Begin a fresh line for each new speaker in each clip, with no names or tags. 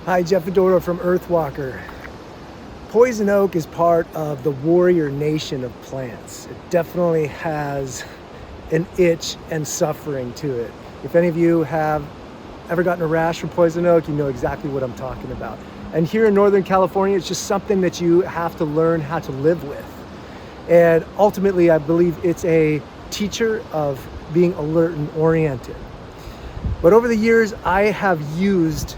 Hi, Jeff Fedora from Earthwalker. Poison oak is part of the warrior nation of plants. It definitely has an itch and suffering to it. If any of you have ever gotten a rash from poison oak, you know exactly what I'm talking about. And here in Northern California, it's just something that you have to learn how to live with. And ultimately, I believe it's a teacher of being alert and oriented. But over the years, I have used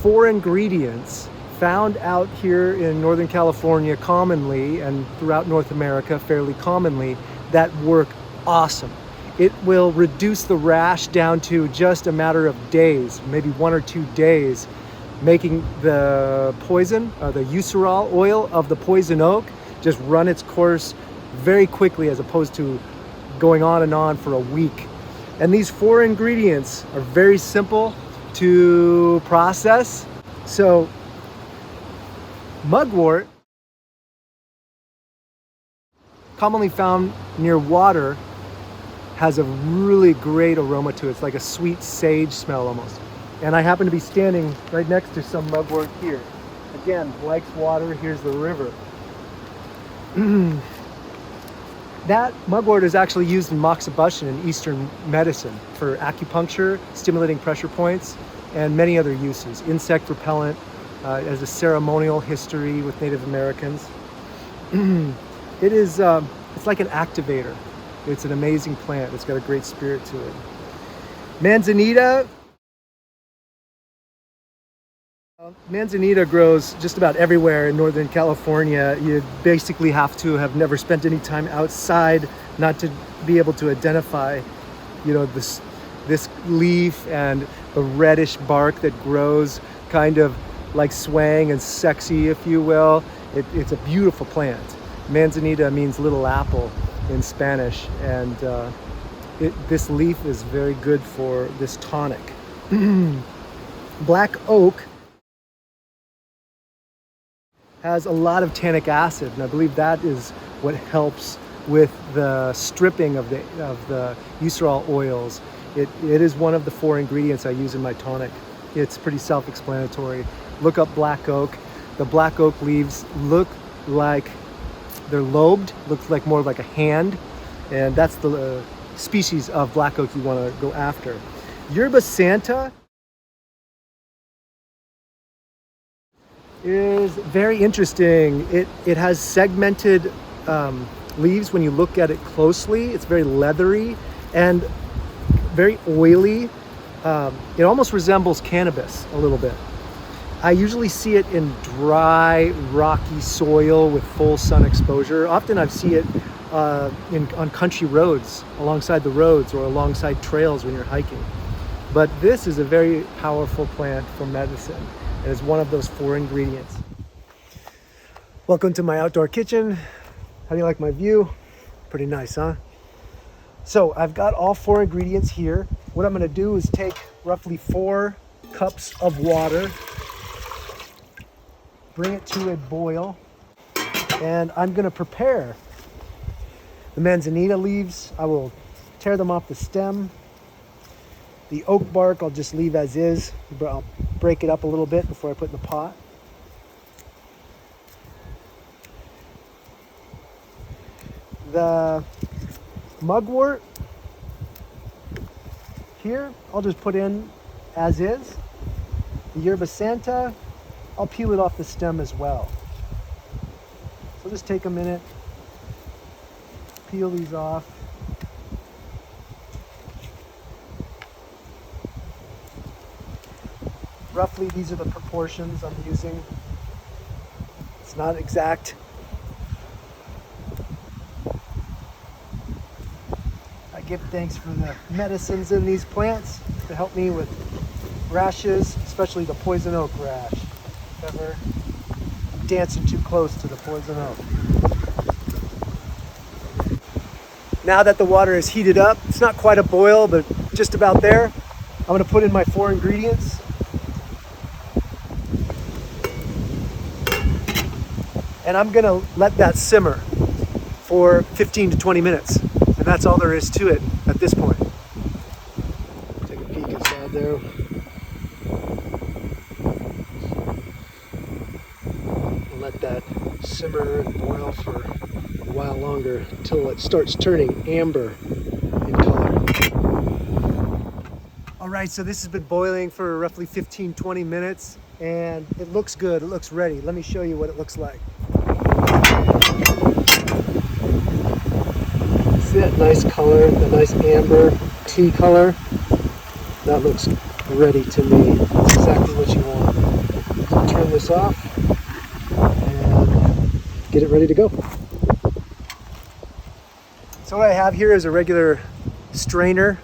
4 ingredients found out here in Northern California commonly, and throughout North America fairly commonly, that work awesome. It will reduce the rash down to just a matter of days, maybe 1 or 2 days, making the poison, the euceral oil of the poison oak, just run its course very quickly as opposed to going on and on for a week. And these 4 ingredients are very simple to process. So mugwort, commonly found near water, has a really great aroma to it. It's like a sweet sage smell almost. And I happen to be standing right next to some mugwort here. Again, likes water, here's the river. That mugwort is actually used in moxibustion in Eastern medicine for acupuncture, stimulating pressure points, and many other uses. Insect repellent, as a ceremonial history with Native Americans. It is, it's like an activator. It's an amazing plant. It's got a great spirit to it. Manzanita. Manzanita grows just about everywhere in Northern California. You basically have to have never spent any time outside not to be able to identify, this leaf and the reddish bark that grows, kind of like swaying and sexy, if you will. It's a beautiful plant. Manzanita means little apple in Spanish, and this leaf is very good for this tonic. Black oak has a lot of tannic acid, and I believe that is what helps with the stripping of the euceral oils. It is one of the 4 ingredients I use in my tonic. It's pretty self-explanatory. Look up black oak. The black oak leaves look like they're lobed, looks like more like a hand, and that's the species of black oak you want to go after. Yerba Santa is very interesting. It has segmented leaves when you look at it closely. It's very leathery and very oily. It almost resembles cannabis a little bit. I usually see it in dry, rocky soil with full sun exposure. Often I see it on country roads, alongside the roads or alongside trails when you're hiking. But this is a very powerful plant for medicine. It is one of those 4 ingredients. Welcome to my outdoor kitchen. How do you like my view? Pretty nice, huh? So I've got all 4 ingredients here. What I'm gonna do is take roughly 4 cups of water, bring it to a boil, and I'm gonna prepare the manzanita leaves. I will tear them off the stem. The oak bark I'll just leave as is, but I'll break it up a little bit before I put it in the pot. The mugwort here, I'll just put in as is. The yerba santa, I'll peel it off the stem as well. So just take a minute, peel these off. Roughly, these are the proportions I'm using. It's not exact. I give thanks for the medicines in these plants to help me with rashes, especially the poison oak rash. If ever I'm dancing too close to the poison oak. Now that the water is heated up, it's not quite a boil, but just about there, I'm gonna put in my 4 ingredients. And I'm gonna let that simmer for 15 to 20 minutes. And that's all there is to it at this point. Take a peek inside there. simmer and boil for a while longer until it starts turning amber in color. All right, so this has been boiling for roughly 15-20 minutes and it looks good, it looks ready. Let me show you what it looks like. See that nice color, the nice amber tea color? That looks ready to me. That's exactly what you want. So turn this off and get it ready to go. So what I have here is a regular strainer,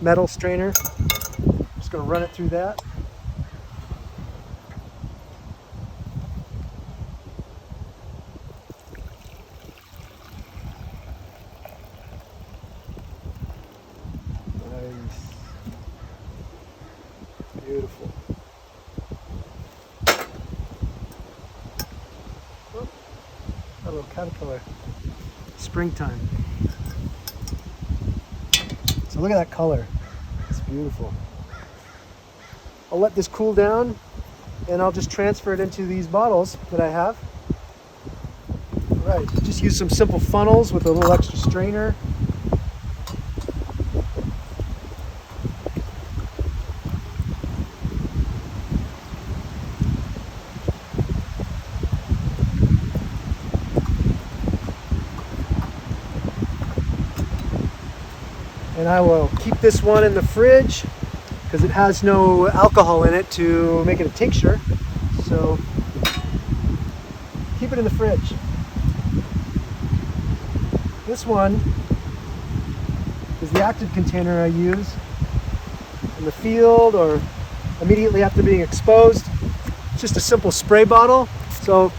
metal strainer. Just gonna run it through that. Nice. Beautiful. Oh, a little caterpillar. Springtime. So look at that color. It's beautiful. I'll let this cool down and I'll just transfer it into these bottles that I have. All right, just use some simple funnels with a little extra strainer. And I will keep this one in the fridge because it has no alcohol in it to make it a tincture. So keep it in the fridge. This one is the active container I use in the field or immediately after being exposed. It's just a simple spray bottle. So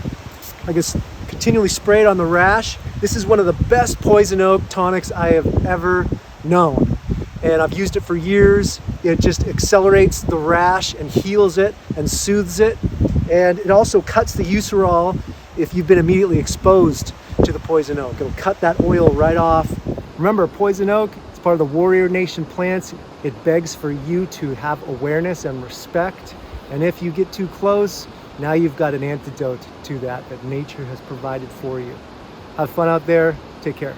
I just continually spray it on the rash. This is one of the best poison oak tonics I have ever known, and I've used it for years. It just accelerates the rash and heals it and soothes it, and it also cuts the eucerol if you've been immediately exposed to the poison oak. It'll cut that oil right off. Remember, poison oak, it's part of the warrior nation plants. It begs for you to have awareness and respect, and if you get too close, now you've got an antidote to that nature has provided for you. Have fun out there. Take care.